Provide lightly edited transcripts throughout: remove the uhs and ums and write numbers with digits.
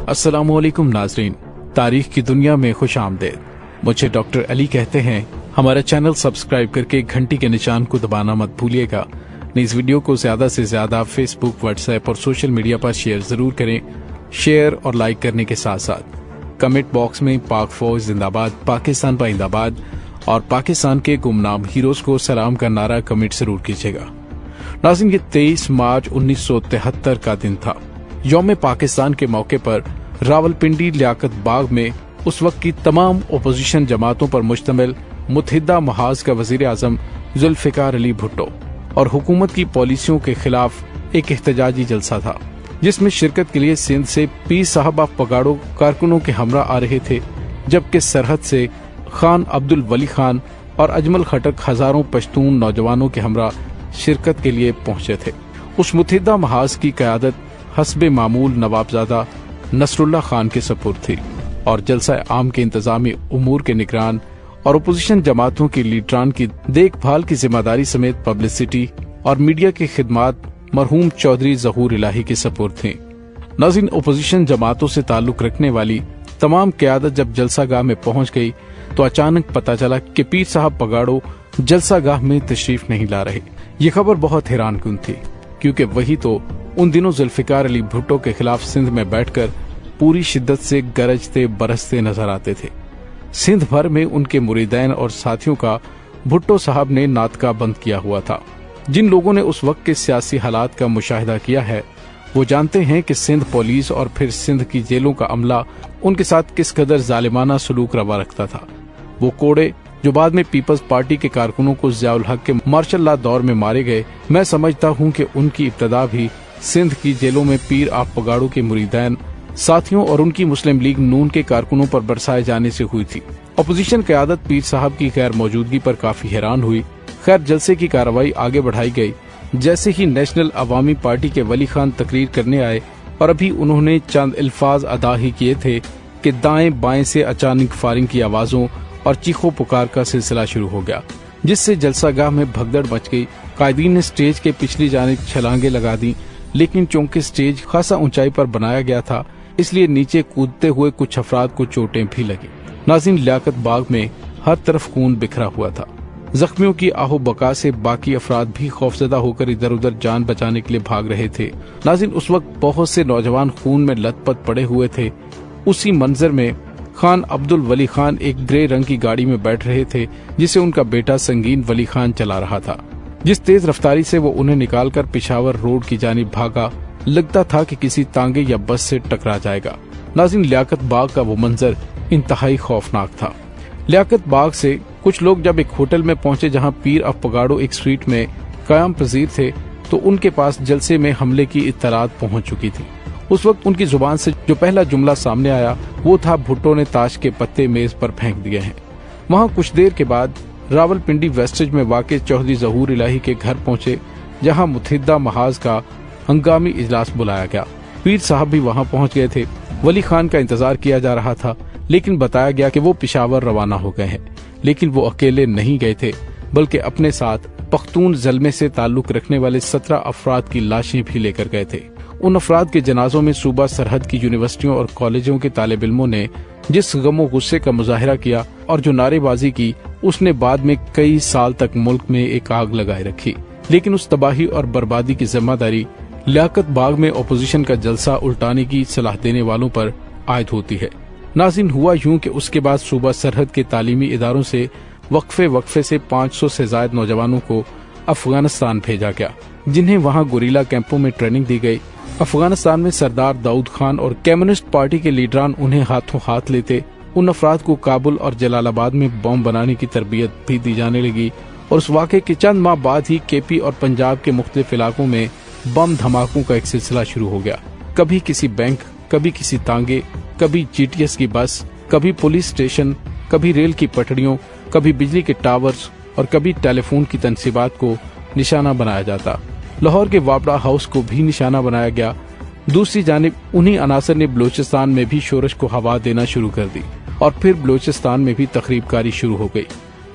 अस्सलाम वालेकुम नाजरीन, तारीख की दुनिया में खुश आमदेद। मुझे डॉक्टर अली कहते हैं। हमारा चैनल सब्सक्राइब करके घंटी के निशान को दबाना मत भूलिएगा। इस वीडियो को ज्यादा से ज्यादा फेसबुक, व्हाट्सएप और सोशल मीडिया पर शेयर जरूर करें। शेयर और लाइक करने के साथ साथ कमेंट बॉक्स में पाक फौज जिंदाबाद, पाकिस्तान पाइंदाबाद और पाकिस्तान के गुमनाम हीरोज को सलाम का नारा कमेंट जरूर कीजिएगा। नाज़रीन, ये 23 मार्च 1973 का दिन था। यौम पाकिस्तान के मौके पर रावलपिंडी लियाकत बाग में उस वक्त की तमाम अपोजिशन जमातों पर मुश्तमिल मुत्तहिदा महाज का वजीर आजम जुल्फिकार अली भुट्टो और हुकूमत की पॉलिसियों के खिलाफ एक एहतजाजी जलसा था, जिसमें शिरकत के लिए सिंध से पीर साहब ऑफ पगाड़ो कारकुनों के हमरा आ रहे थे, जबकि सरहद से खान अब्दुल वली खान और अजमल खटक हजारों पश्तून नौजवानों के हमरा शिरकत के लिए पहुंचे थे। उस मुत्तहिदा महाज की क़यादत हस्बे मामूल नवाबजादा नसरुल्लाह खान के सपुर्द थी और जलसा आम के इंतजामी उमूर के निगरान और अपोजिशन जमातों की लीडरान की देखभाल की जिम्मेदारी समेत पब्लिसिटी और मीडिया की खिदमात मरहूम चौधरी ज़हूर इलाही के सपुर्द थी। नाज़रीन, अपोजिशन जमातों से ताल्लुक रखने वाली तमाम क़यादत जब जलसागाह में पहुंच गई तो अचानक पता चला कि पीर साहब पगाड़ो जलसागाह में तशरीफ नहीं ला रहे। ये खबर बहुत हैरान कुन थी, क्योंकि वही तो उन दिनों जुल्फिकार अली भुट्टो के खिलाफ सिंध में बैठकर पूरी शिद्दत से गरजते बरसते नजर आते थे। सिंध भर में उनके मुरीदैन और साथियों का भुट्टो साहब ने नातका बंद किया हुआ था। जिन लोगों ने उस वक्त के सियासी हालात का मुशाहिदा किया है वो जानते हैं कि सिंध पुलिस और फिर सिंध की जेलों का अमला उनके साथ किस कदर जालिमाना सलूक रवा रखता था। वो कोड़े जो बाद में पीपल्स पार्टी के कारकुनों को ज़ियाउल हक के मार्शल लॉ दौर में मारे गए, मैं समझता हूँ कि उनकी इब्तदा भी सिंध की जेलों में पीर आप पगाड़ों के मुरीदैन साथियों और उनकी मुस्लिम लीग नून के कारकुनों पर बरसाए जाने से हुई थी। अपोजिशन क़यादत पीर साहब की गैर मौजूदगी पर काफी हैरान हुई। खैर, जलसे की कार्रवाई आगे बढ़ाई गई। जैसे ही नेशनल अवामी पार्टी के वली खान तकरीर करने आए और अभी उन्होंने चंद अल्फाज अदा ही किए थे कि दाएं बाएं से अचानक फायरिंग की आवाजों और चीखों पुकार का सिलसिला शुरू हो गया, जिससे जलसागाह में भगदड़ मच गई। कायदीन ने स्टेज के पिछली जानिब छलांगे लगा दी, लेकिन चूंकि स्टेज खासा ऊंचाई पर बनाया गया था इसलिए नीचे कूदते हुए कुछ अफराद को चोटें भी लगी। नाज़रीन, लियाकत बाग में हर तरफ खून बिखरा हुआ था। जख्मियों की आहो बका से बाकी अफराद भी खौफजदा होकर इधर उधर जान बचाने के लिए भाग रहे थे। नाज़रीन, उस वक्त बहुत से नौजवान खून में लथपथ पड़े हुए थे। उसी मंजर में खान अब्दुल वली खान एक ग्रे रंग की गाड़ी में बैठ रहे थे, जिसे उनका बेटा संगीन वली खान चला रहा था। जिस तेज रफ्तारी से वो उन्हें निकालकर पिशावर रोड की जानिब भागा, लगता था कि किसी तांगे या बस से टकरा जाएगा। नाज़रीन, लियाकत बाग का वो मंजर इंतहाई खौफनाक था। लियाकत बाग से कुछ लोग जब एक होटल में पहुंचे जहां पीर ऑफ पगाड़ो एक स्ट्रीट में कायम पजीर थे, तो उनके पास जलसे में हमले की इत्तलात पहुंच चुकी थी। उस वक्त उनकी जुबान से जो पहला जुमला सामने आया वो था, भुट्टो ने ताश के पत्ते मेज पर फेंक दिए हैं। वहाँ कुछ देर के बाद रावलपिंडी वेस्टेज में वाक़ चौधरी ज़हूर इलाही के घर पहुंचे, जहां मुत्तहिदा महाज का हंगामी इजलास बुलाया गया। पीर साहब भी वहां पहुंच गए थे। वली खान का इंतजार किया जा रहा था, लेकिन बताया गया कि वो पिशावर रवाना हो गए हैं। लेकिन वो अकेले नहीं गए थे, बल्कि अपने साथ पख्तून ज़ल्मे से ताल्लुक रखने वाले 17 अफराद की लाशें भी लेकर गए थे। उन अफराद के जनाजों में सूबा सरहद की यूनिवर्सिटियों और कॉलेजों के तालिब इल्मों ने जिस गम और गुस्से का मुजाहिरा किया और जो नारेबाजी की, उसने बाद में कई साल तक मुल्क में एक आग लगाए रखी। लेकिन उस तबाही और बर्बादी की जिम्मेदारी लियाकत बाग में अपोजिशन का जलसा उल्टाने की सलाह देने वालों पर आयद होती है। नाज़रीन, हुआ यूं कि उसके बाद सूबा सरहद के तालीमी इदारों से वक्फे से 500 से ज्यादा नौजवानों को अफगानिस्तान भेजा गया, जिन्हें वहां गुरीला कैंपों में ट्रेनिंग दी गई। अफगानिस्तान में सरदार दाऊद खान और कम्युनिस्ट पार्टी के लीडरान उन्हें हाथों हाथ लेते। उन अफराद को काबुल और जलालाबाद में बम बनाने की तरबियत भी दी जाने लगी और उस वाक़े के चंद माह बाद ही केपी और पंजाब के मुख्तलिफ इलाकों में बम धमाकों का एक सिलसिला शुरू हो गया। कभी किसी बैंक, कभी किसी तांगे, कभी जीटीएस की बस, कभी पुलिस स्टेशन, कभी रेल की पटड़ियों, कभी बिजली के टावर्स और कभी टेलीफोन की तनसीबात को निशाना बनाया जाता। लाहौर के वापड़ा हाउस को भी निशाना बनाया गया। दूसरी जानिब उन्हीं अनासर ने बलूचिस्तान में भी शोरश को हवा देना शुरू कर दी और फिर बलूचिस्तान में भी तखरीबकारी शुरू हो गई।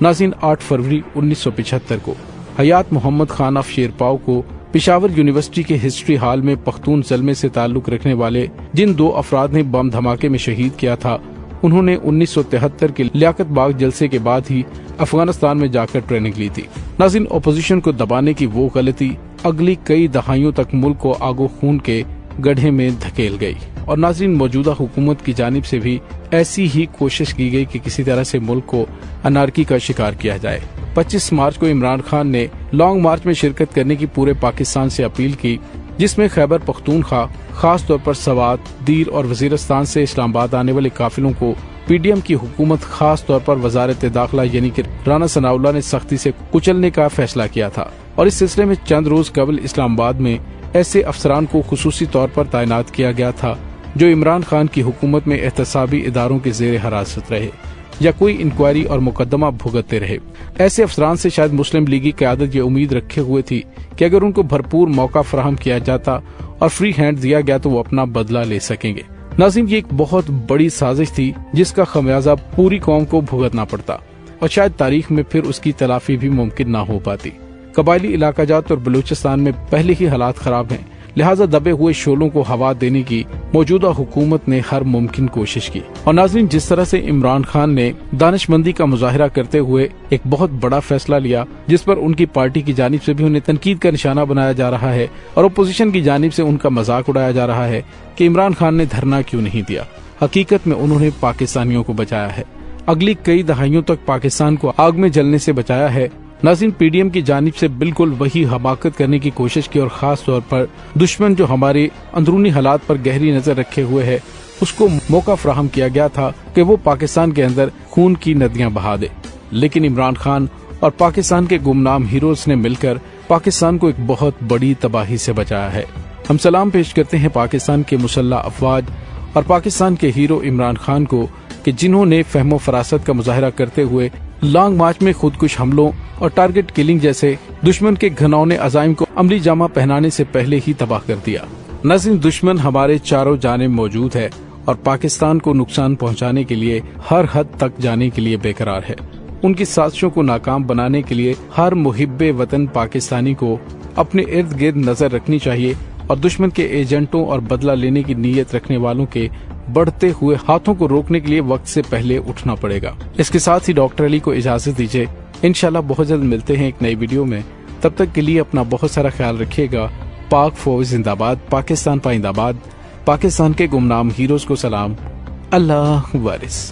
नाज़रीन, 8 फरवरी 1975 को हयात मोहम्मद खान ऑफ शेरपाव को پشاور یونیورسٹی کے ہسٹری ہال میں پختون زلمے سے تعلق رکھنے والے جن 2 افراد نے بم دھماکے میں شہید کیا تھا، انہوں نے 1973 کے لیاقت باغ جلسے کے بعد ہی افغانستان میں جا کر ٹریننگ لی تھی۔ ناظرین، اپوزیشن کو دبانے کی وہ غلطی اگلی کئی دہائیوں تک ملک کو آگ و خون کے گڑھے میں دھکیل گئی، اور ناظرین موجودہ حکومت کی جانب سے بھی ایسی ہی کوشش کی گئی کہ کسی طرح سے ملک کو انارکی کا شکار کیا جائے۔ 25 مارچ کو عمران خان نے لانگ مارچ میں شرکت کرنے کی پورے پاکستان سے اپیل کی، جس میں خیبر پختونخوا، خاص طور پر سوات، دیر اور وزیرستان سے اسلام آباد آنے والے قافلوں کو پی ڈی ایم کی حکومت خاص طور پر وزارت داخلہ یعنی کہ رانا ثناء اللہ نے سختی سے کچلنے کا فیصلہ کیا تھا، اور اس سلسلے میں چند روز قبل اسلام آباد میں ایسے افسران کو خصوصی طور پر تعینات کیا گیا تھا جو عمران خان کی حکومت میں احتسابی اداروں کے زیر حراست رہے یا کوئی انکوائری اور مقدمہ بھگتتے رہے۔ ایسے افسران سے شاید مسلم لیگی قیادت یہ امید رکھے ہوئے تھی کہ اگر ان کو بھرپور موقع فراہم کیا جاتا اور فری ہینڈ دیا گیا تو وہ اپنا بدلہ لے سکیں گے۔ ناظرین، یہ ایک بہت بڑی سازش تھی جس کا خمیازہ پوری قوم کو بھگتنا پڑتا، اور شاید تاریخ میں پھر اس کی تلافی بھی ممکن نہ ہو پاتی۔ قبائلی علاقہ جات اور بلوچستان میں پہلے ہی حالات خراب ہیں، لہٰذا دبے ہوئے شعلوں کو ہوا دینے کی موجودہ حکومت نے ہر ممکن کوشش کی۔ اور ناظرین، جس طرح سے عمران خان نے دانش مندی کا مظاہرہ کرتے ہوئے ایک بہت بڑا فیصلہ لیا جس پر ان کی پارٹی کی جانب سے بھی انہیں تنقید کا نشانہ بنایا جا رہا ہے اور اپوزیشن کی جانب سے ان کا مذاق اڑایا جا رہا ہے کہ عمران خان نے دھرنا کیوں نہیں دیا، حقیقت میں انہوں نے پاکستانیوں کو بچایا ہے، اگلی کئی دہائیوں تک پاکستان کو آگ میں جلنے سے بچایا ہے۔ ناظرین، پی ڈی ایم کی جانب سے بالکل وہی حماقت کرنے کی کوشش کی، اور خاص طور پر دشمن جو ہمارے اندرونی حالات پر گہری نظر رکھے ہوئے ہے اس کو موقع فراہم کیا گیا تھا کہ وہ پاکستان کے اندر خون کی ندیاں بہا دے، لیکن عمران خان اور پاکستان کے گمنام ہیروز نے مل کر پاکستان کو ایک بہت بڑی تباہی سے بچایا ہے۔ ہم سلام پیش کرتے ہیں پاکستان کے مسلح افواج اور پاکستان کے ہیرو عمران خان کو کہ جنہوں نے فہم و فراست کا مظاہرہ کرتے ہوئے لانگ مارچ میں خودکش حملوں اور ٹارگٹ کلنگ جیسے دشمن کے گھنونے عزائم کو عملی جامہ پہنانے سے پہلے ہی تباہ کر دیا۔ ناظرین، دشمن ہمارے چاروں جانب موجود ہے اور پاکستان کو نقصان پہنچانے کے لیے ہر حد تک جانے کے لیے بے قرار ہے۔ ان کی سازشوں کو ناکام بنانے کے لیے ہر محب وطن پاکستانی کو اپنے ارد گرد نظر رکھنی چاہیے اور دشمن کے ایجنٹوں اور بدلہ لینے کی نیت رکھنے والوں کے بڑھتے ہوئے ہاتھوں کو روکنے کے لیے وقت سے پہلے اٹھنا پڑے گا۔ اس کے ساتھ ہی ڈاکٹر علی کو اجازت دیجیے، انشاءاللہ بہت جلد ملتے ہیں ایک نئی ویڈیو میں، تب تک کے لیے اپنا بہت سارا خیال رکھیے گا۔ پاک فوج زندہ باد، پاکستان پائندہ باد، پاکستان کے گمنام ہیروز کو سلام، اللہ وارث۔